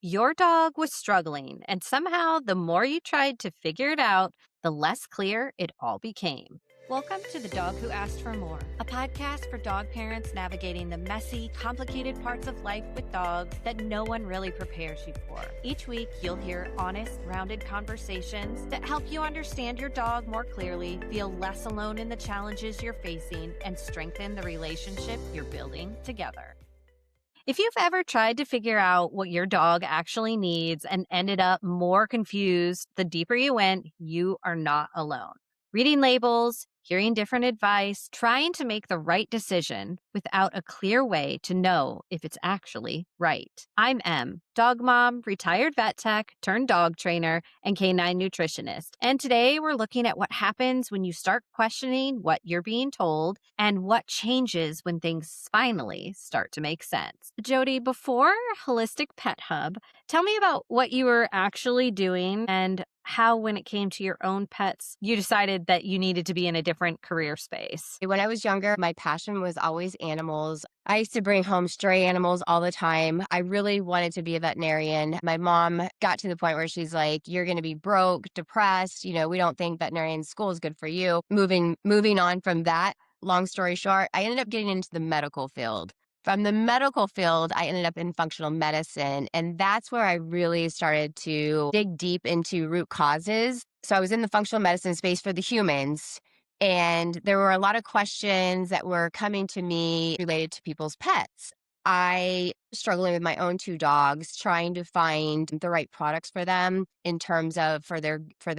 Your dog was struggling, and somehow the more you tried to figure it out, the less clear it all became. Welcome to The Dog Who Asked for More, a podcast for dog parents navigating the messy, complicated parts of life with dogs that no one really prepares you for. Each week, you'll hear honest, rounded conversations that help you understand your dog more clearly, feel less alone in the challenges you're facing, and strengthen the relationship you're building together. If you've ever tried to figure out what your dog actually needs and ended up more confused the deeper you went, you are not alone. Reading labels, hearing different advice, trying to make the right decision without a clear way to know if it's actually right. I'm Em, dog mom, retired vet tech, turned dog trainer, and canine nutritionist. And today we're looking at what happens when you start questioning what you're being told and what changes when things finally start to make sense. Jodi, before Holistic Pet Hub, tell me about what you were actually doing and how, when it came to your own pets, you decided that you needed to be in a different career space. When I was younger, my passion was always animals. I used to bring home stray animals all the time. I really wanted to be a veterinarian. My mom got to the point where she's like, "You're going to be broke, depressed. We don't think veterinarian school is good for you." Moving on from that, long story short, I ended up getting into the medical field. From the medical field, I ended up in functional medicine. And that's where I really started to dig deep into root causes. So I was in the functional medicine space for the humans. And there were a lot of questions that were coming to me related to people's pets. I struggling with my own two dogs, trying to find the right products for them in terms of for their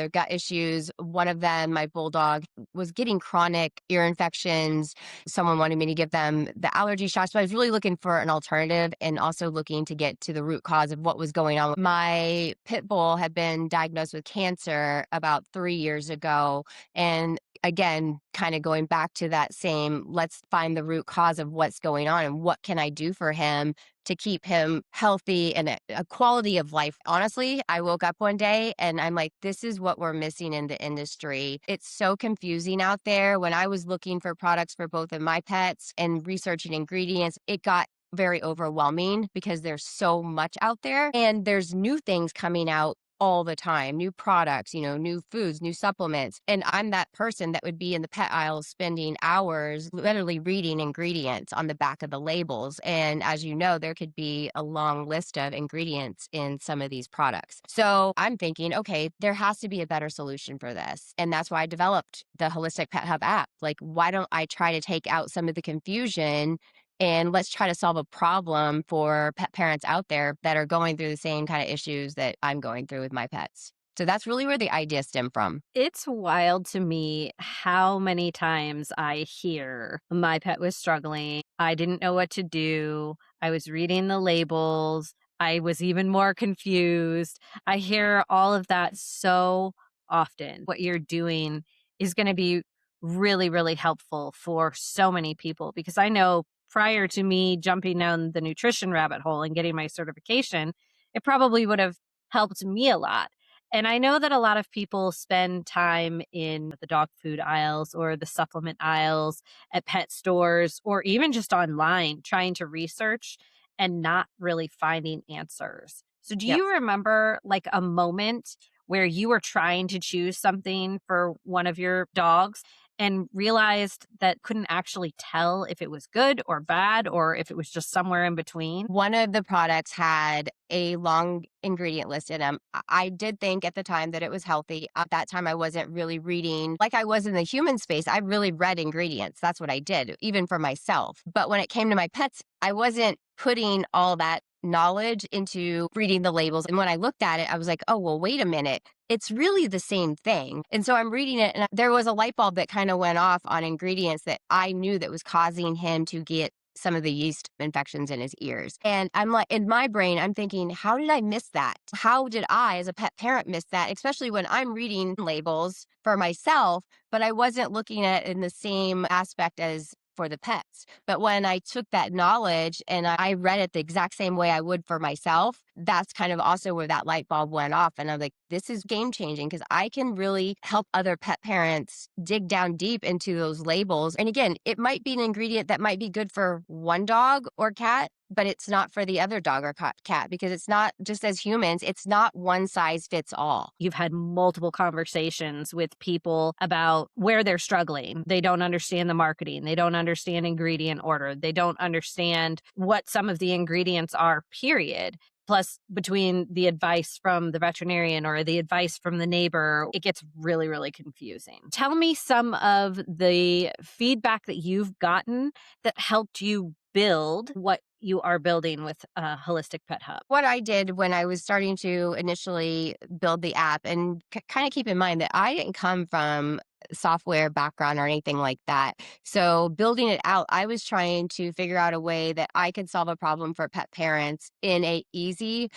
gut issues. One of them, my bulldog, was getting chronic ear infections. Someone wanted me to give them the allergy shots, but I was really looking for an alternative and also looking to get to the root cause of what was going on. My pit bull had been diagnosed with cancer about 3 years ago, and again, kind of going back to that same, let's find the root cause of what's going on and what can I do for him to keep him healthy and a quality of life. Honestly, I woke up one day and I'm like, this is what we're missing in the industry. It's so confusing out there. When I was looking for products for both of my pets and researching ingredients, it got very overwhelming because there's so much out there and there's new things coming out all the time, new products, new foods, new supplements. And I'm that person that would be in the pet aisle spending hours literally reading ingredients on the back of the labels. And as you know, there could be a long list of ingredients in some of these products. So I'm thinking, okay, there has to be a better solution for this. And that's why I developed the Holistic Pet Hub app. Like, why don't I try to take out some of the confusion and let's try to solve a problem for pet parents out there that are going through the same kind of issues that I'm going through with my pets. So that's really where the idea stemmed from. It's wild to me how many times I hear my pet was struggling. I didn't know what to do. I was reading the labels. I was even more confused. I hear all of that so often. What you're doing is going to be really, really helpful for so many people because I know prior to me jumping down the nutrition rabbit hole and getting my certification, it probably would have helped me a lot. And I know that a lot of people spend time in the dog food aisles or the supplement aisles at pet stores or even just online trying to research and not really finding answers. So, do Yep. you remember like a moment where you were trying to choose something for one of your dogs and realized that couldn't actually tell if it was good or bad or if it was just somewhere in between? One of the products had a long ingredient list in them. I did think at the time that it was healthy. At that time, I wasn't really reading like I was in the human space. I really read ingredients. That's what I did, even for myself. But when it came to my pets, I wasn't putting all that knowledge into reading the labels. And when I looked at it, I was like, oh, well, wait a minute. It's really the same thing. And so I'm reading it, and there was a light bulb that kind of went off on ingredients that I knew that was causing him to get some of the yeast infections in his ears. And I'm like, in my brain, I'm thinking, how did I miss that? How did I, as a pet parent, miss that? Especially when I'm reading labels for myself, but I wasn't looking at it in the same aspect as for the pets. But when I took that knowledge and I read it the exact same way I would for myself, that's kind of also where that light bulb went off. And I'm like, this is game changing because I can really help other pet parents dig down deep into those labels. And again, it might be an ingredient that might be good for one dog or cat, but it's not for the other dog or cat because it's not just as humans, it's not one size fits all. You've had multiple conversations with people about where they're struggling. They don't understand the marketing. They don't understand ingredient order. They don't understand what some of the ingredients are, period. Plus, between the advice from the veterinarian or the advice from the neighbor, it gets really, really confusing. Tell me some of the feedback that you've gotten that helped you build what you are building with Holistic Pet Hub. What I did when I was starting to initially build the app, and kind of keep in mind that I didn't come from software background or anything like that. So building it out, I was trying to figure out a way that I could solve a problem for pet parents in a easy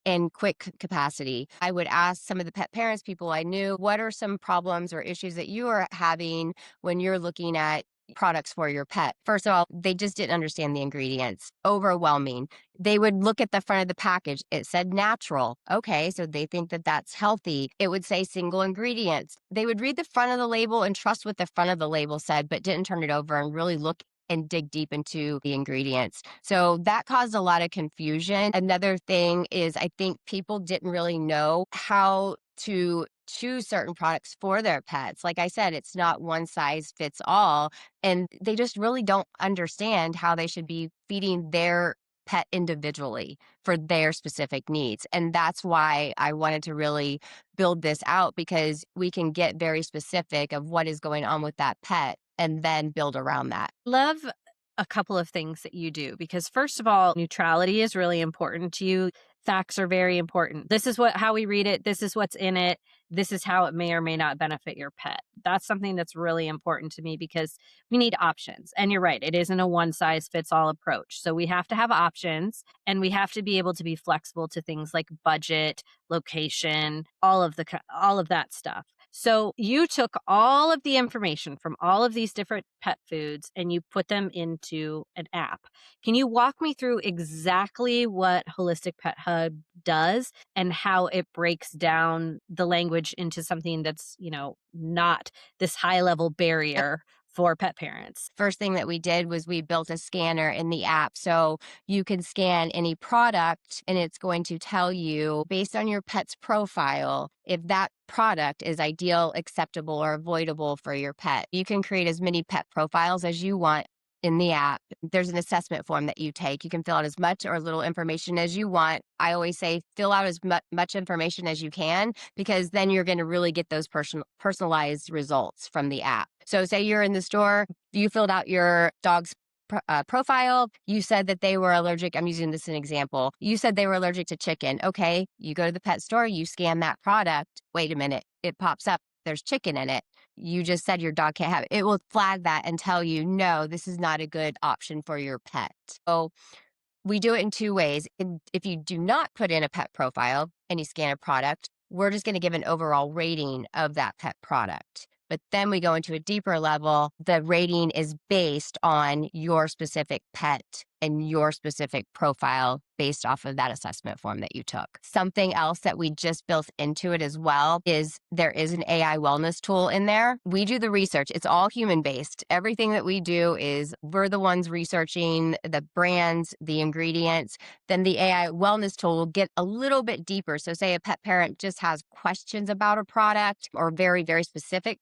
and quick capacity. I would ask some of the pet parents, people I knew, what are some problems or issues that you are having when you're looking at products for your pet? First of all, they just didn't understand the ingredients. Overwhelming. They would look at the front of the package. It said natural. Okay, so they think that that's healthy. It would say single ingredients. They would read the front of the label and trust what the front of the label said, but didn't turn it over and really look and dig deep into the ingredients. So that caused a lot of confusion. Another thing is I think people didn't really know how to choose certain products for their pets. Like I said, it's not one size fits all. And they just really don't understand how they should be feeding their pet individually for their specific needs. And that's why I wanted to really build this out because we can get very specific of what is going on with that pet and then build around that. Love a couple of things that you do because first of all, neutrality is really important to you. Facts are very important. This is how we read it. This is what's in it. This is how it may or may not benefit your pet. That's something that's really important to me because we need options. And you're right, it isn't a one size fits all approach. So we have to have options and we have to be able to be flexible to things like budget, location, all of that stuff. So you took all of the information from all of these different pet foods and you put them into an app. Can you walk me through exactly what Holistic Pet Hub does and how it breaks down the language into something that's, not this high level barrier for pet parents? First thing that we did was we built a scanner in the app. So you can scan any product and it's going to tell you based on your pet's profile if that product is ideal, acceptable, or avoidable for your pet. You can create as many pet profiles as you want in the app. There's an assessment form that you take. You can fill out as much or little information as you want. I always say fill out as much information as you can because then you're going to really get those personalized results from the app. So say you're in the store, you filled out your dog's profile. You said that they were allergic. I'm using this as an example. You said they were allergic to chicken. Okay. You go to the pet store, you scan that product. Wait a minute. It pops up. There's chicken in it. You just said your dog can't have it. It will flag that and tell you, no, this is not a good option for your pet. So we do it in two ways. If you do not put in a pet profile and you scan a product, we're just going to give an overall rating of that pet product. But then we go into a deeper level. The rating is based on your specific pet and your specific profile based off of that assessment form that you took. Something else that we just built into it as well is there is an AI wellness tool in there. We do the research. It's all human based. Everything that we do is we're the ones researching the brands, the ingredients. Then the AI wellness tool will get a little bit deeper. So say a pet parent just has questions about a product or very, very specific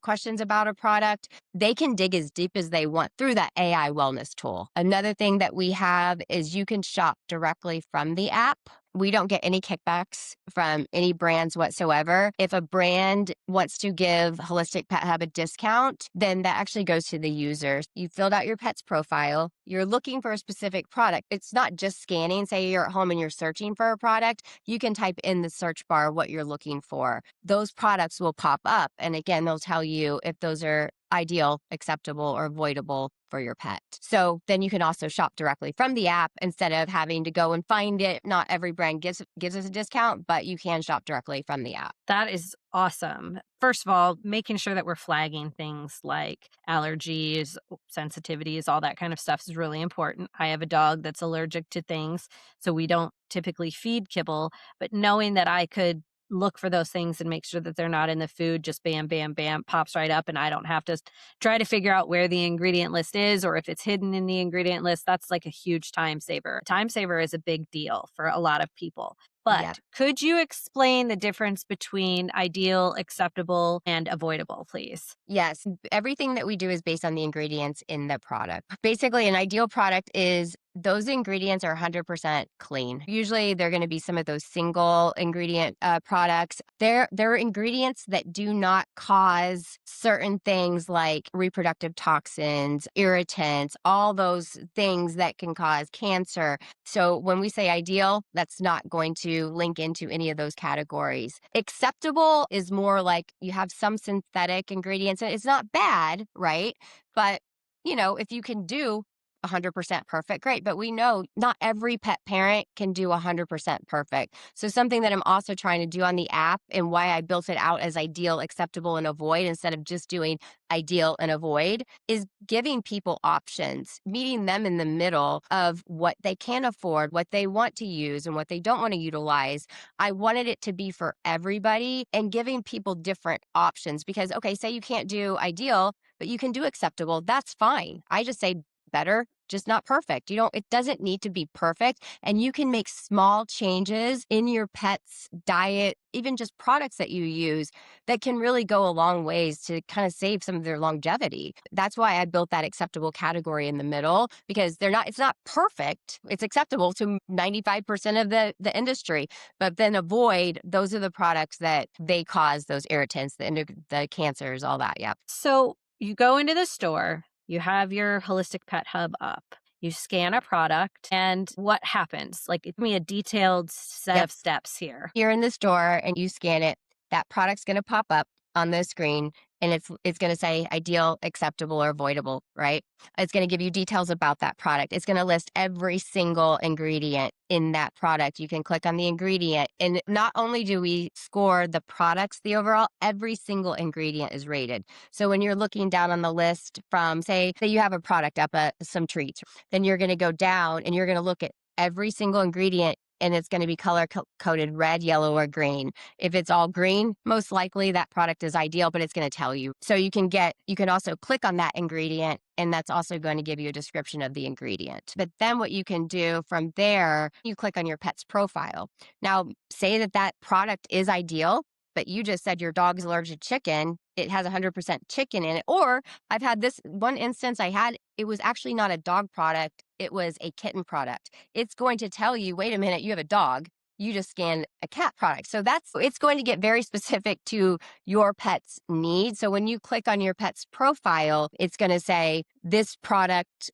questions about a product, they can dig as deep as they want through that AI wellness tool. Another thing that we have is you can shop directly from the app. We don't get any kickbacks from any brands whatsoever. If a brand wants to give Holistic Pet Hub a discount, then that actually goes to the users. You filled out your pet's profile. You're looking for a specific product. It's not just scanning. Say you're at home and you're searching for a product. You can type in the search bar what you're looking for. Those products will pop up. And again, they'll tell you if those are ideal, acceptable, or avoidable for your pet. So then you can also shop directly from the app instead of having to go and find it. Not every brand gives us a discount, but you can shop directly from the app. That is awesome. First of all, making sure that we're flagging things like allergies, sensitivities, all that kind of stuff is really important. I have a dog that's allergic to things, so we don't typically feed kibble, but knowing that I could look for those things and make sure that they're not in the food, just bam, bam, bam, pops right up. And I don't have to try to figure out where the ingredient list is or if it's hidden in the ingredient list. That's like a huge time saver. Time saver is a big deal for a lot of people. Yeah. But could you explain the difference between ideal, acceptable, and avoidable, please? Yes, everything that we do is based on the ingredients in the product. Basically, an ideal product is those ingredients are 100% clean. Usually, they're going to be some of those single ingredient products. They're ingredients that do not cause certain things like reproductive toxins, irritants, all those things that can cause cancer. So when we say ideal, that's not going to link into any of those categories. Acceptable is more like you have some synthetic ingredients. And it's not bad, right? But, if you can do 100% perfect, great. But we know not every pet parent can do 100% perfect. So, something that I'm also trying to do on the app and why I built it out as ideal, acceptable, and avoid instead of just doing ideal and avoid is giving people options, meeting them in the middle of what they can afford, what they want to use, and what they don't want to utilize. I wanted it to be for everybody and giving people different options because, okay, say you can't do ideal, but you can do acceptable. That's fine. I just say better, just not perfect. It doesn't need to be perfect. And you can make small changes in your pet's diet, even just products that you use that can really go a long ways to kind of save some of their longevity. That's why I built that acceptable category in the middle because it's not perfect. It's acceptable to 95% of the industry, but then avoid, those are the products that they cause those irritants, the cancers, all that. Yeah. So you go into the store, you have your holistic pet hub up, you scan a product, and what happens? Like, give me a detailed set Yep. of steps here. You're in the store and you scan it, that product's going to pop up on the screen and it's going to say ideal, acceptable, or avoidable, right? It's going to give you details about that product. It's going to list every single ingredient in that product. You can click on the ingredient. And not only do we score the products, the overall, every single ingredient is rated. So when you're looking down on the list from, say you have a product up, some treats, then you're going to go down and you're going to look at every single ingredient and it's going to be color coded red, yellow, or green. If it's all green, most likely that product is ideal, but it's going to tell you. So you can also click on that ingredient and that's also going to give you a description of the ingredient. But then what you can do from there, you click on your pet's profile. Now, say that product is ideal, but you just said your dog's allergic to chicken, it has 100% chicken in it. Or I've had this one instance it was actually not a dog product, it was a kitten product. It's going to tell you, wait a minute, you have a dog. You just scanned a cat product. So it's going to get very specific to your pet's needs. So when you click on your pet's profile, it's going to say this product,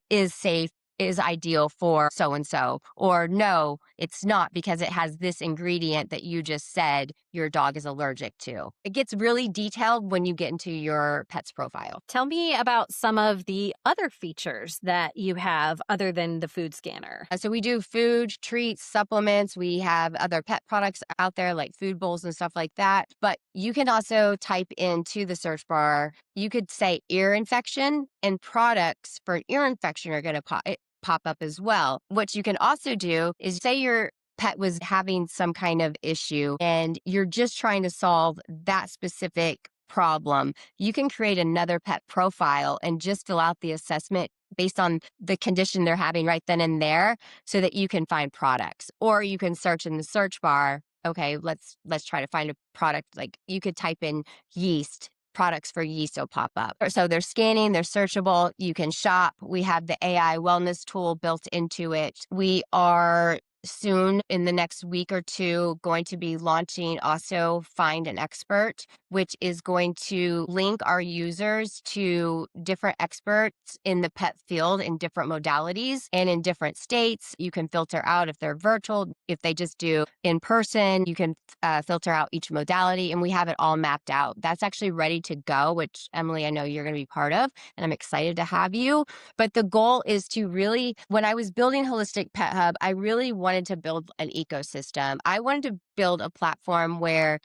is safe, is ideal for so and so, or no, it's not because it has this ingredient that you just said your dog is allergic to. It gets really detailed when you get into your pet's profile. Tell me about some of the other features that you have other than the food scanner. So we do food, treats, supplements. We have other pet products out there like food bowls and stuff like that. But you can also type into the search bar, you could say ear infection, and products for ear infection are going to pop up as well. What you can also do is say your pet was having some kind of issue and you're just trying to solve that specific problem. You can create another pet profile and just fill out the assessment based on the condition they're having right then and there so that you can find products. Or you can search in the search bar. Okay, let's try to find a product. Like you could type in yeast, products for yeast will pop up. So they're scanning, they're searchable, you can shop. We have the AI wellness tool built into it. We are soon in the next week or two going to be launching also Find an Expert, which is going to link our users to different experts in the pet field in different modalities and in different states. You can filter out if they're virtual, if they just do in person, you can filter out each modality, and we have it all mapped out. That's actually ready to go, which Emily, I know you're going to be part of, and I'm excited to have you. But the goal is to really, when I was building Holistic Pet Hub, I really wanted to build an ecosystem. I wanted to build a platform where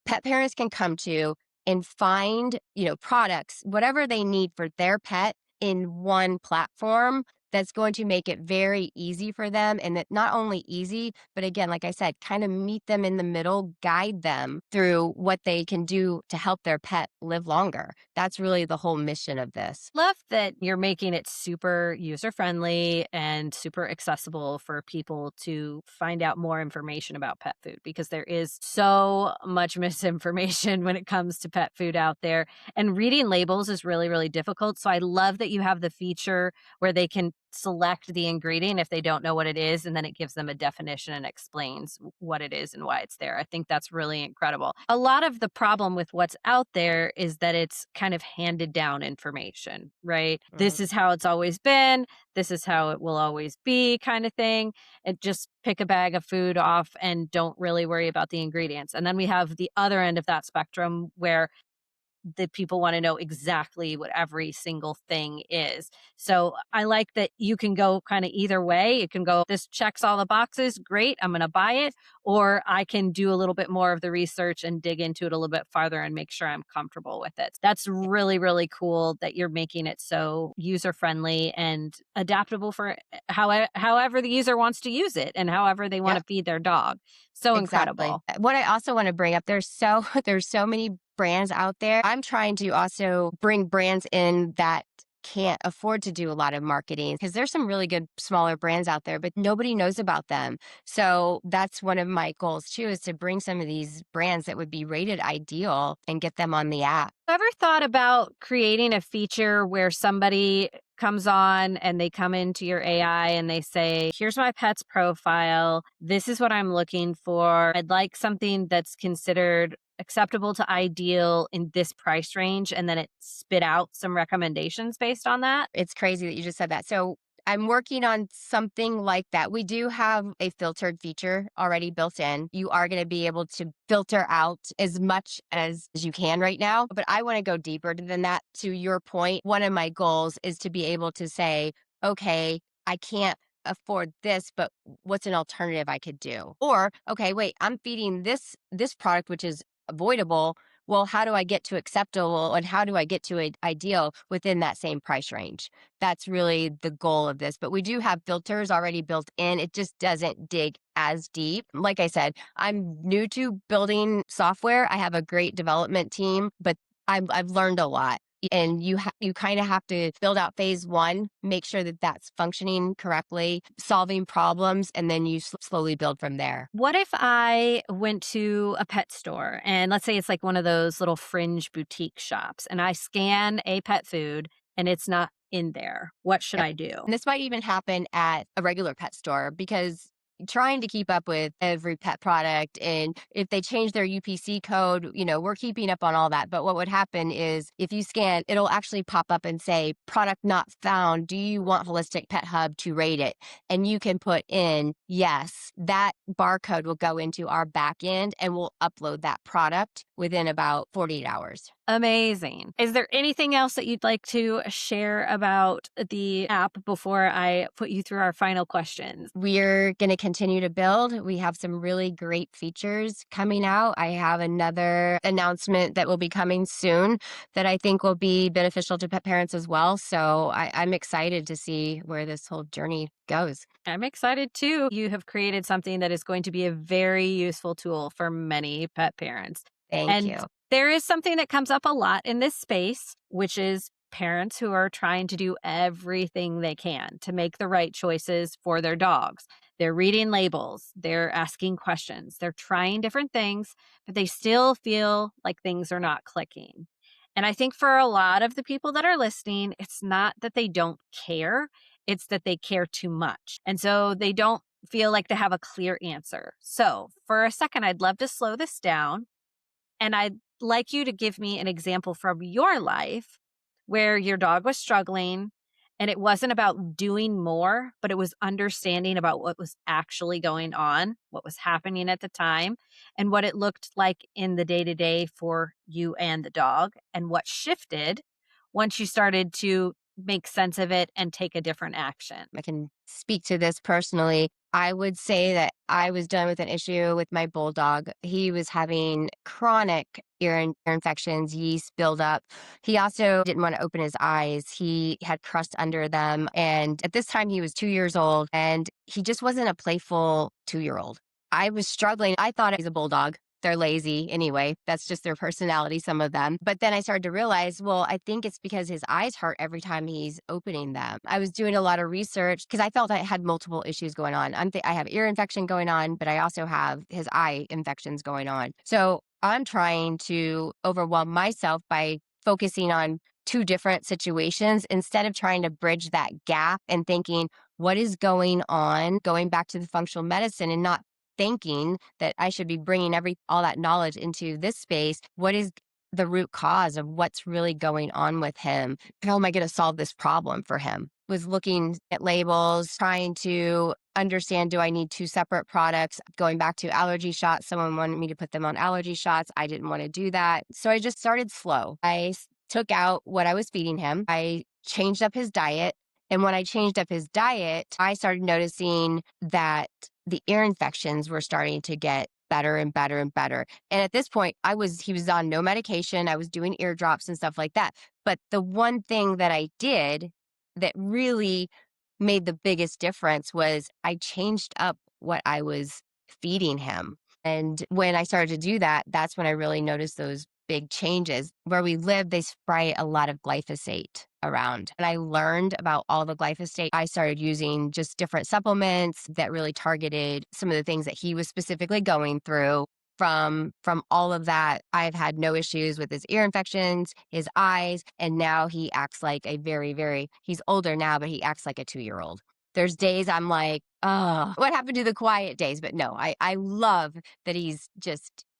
pet parents can come to and find, products, whatever they need for their pet in one platform that's going to make it very easy for them. And that not only easy, but again, like I said, kind of meet them in the middle, guide them through what they can do to help their pet live longer. That's really the whole mission of this. Love that you're making it super user friendly and super accessible for people to find out more information about pet food because there is so much misinformation when it comes to pet food out there. And reading labels is really, really difficult. So I love that you have the feature where they can select the ingredient if they don't know what it is, and then it gives them a definition and explains what it is and why it's there. I think that's really incredible. A lot of the problem with what's out there is that it's kind of handed down information, right? This Mhm. is how it's always been, this is how it will always be, kind of thing. And just pick a bag of food off and don't really worry about the ingredients. And then we have the other end of that spectrum where the people want to know exactly what every single thing is. So I like that you can go kind of either way. You can go, this checks all the boxes, great, I'm going to buy it. Or I can do a little bit more of the research and dig into it a little bit farther and make sure I'm comfortable with it. That's really, really cool that you're making it so user friendly and adaptable for however the user wants to use it and however they want Yep. to feed their dog. So Exactly. incredible. What I also want to bring up, there's so there's so many brands out there. I'm trying to also bring brands in that can't afford to do a lot of marketing because there's some really good smaller brands out there, but nobody knows about them. So that's one of my goals too, is to bring some of these brands that would be rated ideal and get them on the app. Ever thought about creating a feature where somebody comes on and they come into your AI and they say, here's my pet's profile. This is what I'm looking for. I'd like something that's considered acceptable to ideal in this price range. And then it spit out some recommendations based on that. It's crazy that you just said that. So I'm working on something like that. We do have a filtered feature already built in. You are going to be able to filter out as much as you can right now. But I want to go deeper than that. To your point, one of my goals is to be able to say, okay, I can't afford this, but what's an alternative I could do? Or, okay, wait, I'm feeding this product, which is avoidable. Well, how do I get to acceptable and how do I get to ideal within that same price range? That's really the goal of this. But we do have filters already built in. It just doesn't dig as deep. Like I said, I'm new to building software. I have a great development team, but I've learned a lot. And you kind of have to build out phase one, make sure that that's functioning correctly, solving problems, and then you slowly build from there. What if I went to a pet store and let's say it's like one of those little fringe boutique shops and I scan a pet food and it's not in there? What should Yep. I do? And this might even happen at a regular pet store because trying to keep up with every pet product and if they change their UPC code, we're keeping up on all that. But what would happen is if you scan, it'll actually pop up and say product not found. Do you want Holistic Pet Hub to rate it? And you can put in yes. That barcode will go into our back end and we'll upload that product within about 48 hours. Amazing. Is there anything else that you'd like to share about the app before I put you through our final questions? We're going to continue to build. We have some really great features coming out. I have another announcement that will be coming soon that I think will be beneficial to pet parents as well. So I'm excited to see where this whole journey goes. I'm excited too. You have created something that is going to be a very useful tool for many pet parents. Thank And you. there is something that comes up a lot in this space, which is parents who are trying to do everything they can to make the right choices for their dogs. They're reading labels, they're asking questions, they're trying different things, but they still feel like things are not clicking. And I think for a lot of the people that are listening, it's not that they don't care, it's that they care too much. And so they don't feel like they have a clear answer. So, for a second, I'd love to slow this down and I'd like you to give me an example from your life where your dog was struggling and it wasn't about doing more, but it was understanding about what was actually going on, what was happening at the time, and what it looked like in the day to day for you and the dog, and what shifted once you started to make sense of it and take a different action. I can speak to this personally. I would say that I was dealing with an issue with my bulldog. He was having chronic ear infections, yeast buildup. He also didn't want to open his eyes. He had crust under them. And at this time, he was 2 years old and he just wasn't a playful 2 year old. I was struggling. I thought he was a bulldog. They're lazy anyway. That's just their personality, some of them. But then I started to realize, well, I think it's because his eyes hurt every time he's opening them. I was doing a lot of research because I felt I had multiple issues going on. I have ear infection going on, but I also have his eye infections going on. So I'm trying to overwhelm myself by focusing on two different situations instead of trying to bridge that gap and thinking, what is going on? Going back to the functional medicine and not thinking that I should be bringing all that knowledge into this space. What is the root cause of what's really going on with him? How am I going to solve this problem for him? Was looking at labels, trying to understand, do I need two separate products? Going back to allergy shots, someone wanted me to put them on allergy shots. I didn't want to do that. So I just started slow. Took out what I was feeding him. I changed up his diet. And when I changed up his diet, I started noticing that the ear infections were starting to get better and better and better. And at this point, he was on no medication. I was doing eardrops and stuff like that. But the one thing that I did that really made the biggest difference was I changed up what I was feeding him. And when I started to do that, that's when I really noticed those big changes. Where we live, they spray a lot of glyphosate around. And I learned about all the glyphosate. I started using just different supplements that really targeted some of the things that he was specifically going through. From all of that, I've had no issues with his ear infections, his eyes, and now he acts like a he's older now, but he acts like a 2 year old. There's days I'm like, oh, what happened to the quiet days? But no, I love that he's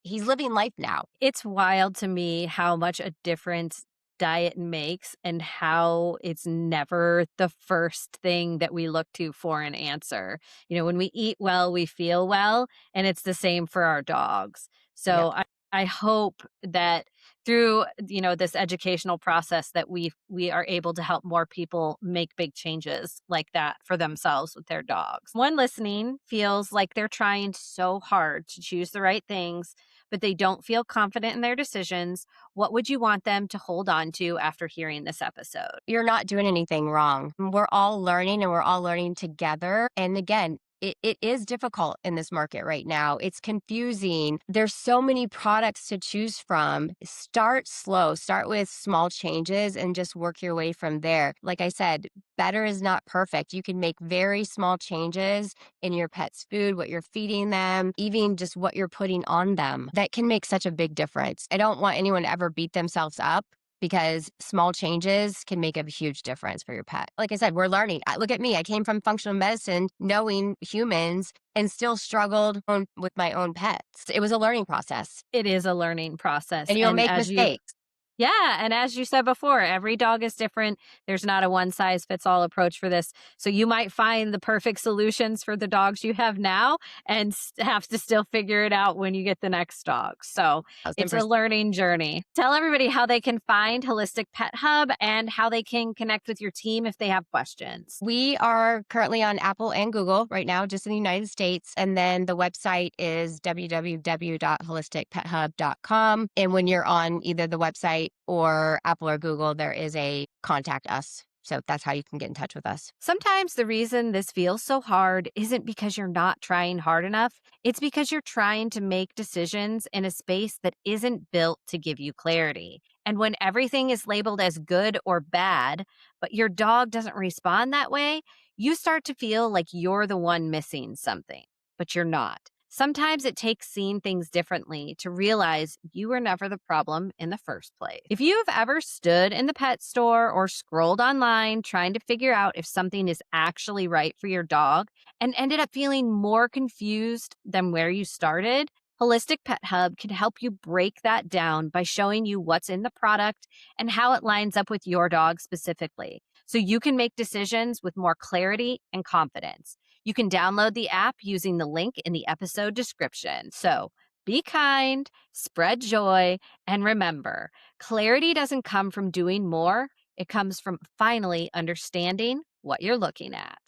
living life now. It's wild to me how much a difference diet makes and how it's never the first thing that we look to for an answer. When we eat well, we feel well, and it's the same for our dogs. So Yep. I hope that through this educational process that we are able to help more people make big changes like that for themselves with their dogs. One listening feels like they're trying so hard to choose the right things, but they don't feel confident in their decisions. What would you want them to hold on to after hearing this episode? You're not doing anything wrong. We're all learning and we're all learning together. And again, it is difficult in this market right now. It's confusing. There's so many products to choose from. Start slow, start with small changes and just work your way from there. Like I said, better is not perfect. You can make very small changes in your pet's food, what you're feeding them, even just what you're putting on them. That can make such a big difference. I don't want anyone to ever beat themselves up because small changes can make a huge difference for your pet. Like I said, we're learning. Look at me. I came from functional medicine, knowing humans, and still struggled with my own pets. It was a learning process, It is a learning process. and you'll And make mistakes. yeah, and as you said before, every dog is different. There's not a one size fits all approach for this. So you might find the perfect solutions for the dogs you have now and have to still figure it out when you get the next dog. So it's a 1,000%. learning journey. Tell everybody how they can find Holistic Pet Hub and how they can connect with your team if they have questions. We are currently on Apple and Google right now, just in the United States. And then the website is www.holisticpethub.com. And when you're on either the website or Apple or Google, there is a contact us. So that's how you can get in touch with us. Sometimes the reason this feels so hard isn't because you're not trying hard enough. It's because you're trying to make decisions in a space that isn't built to give you clarity. And when everything is labeled as good or bad, but your dog doesn't respond that way, you start to feel like you're the one missing something, but you're not. Sometimes it takes seeing things differently to realize you were never the problem in the first place. If you've ever stood in the pet store or scrolled online trying to figure out if something is actually right for your dog and ended up feeling more confused than where you started, Holistic Pet Hub can help you break that down by showing you what's in the product and how it lines up with your dog specifically, so you can make decisions with more clarity and confidence. You can download the app using the link in the episode description. So be kind, spread joy, and remember, clarity doesn't come from doing more. It comes from finally understanding what you're looking at.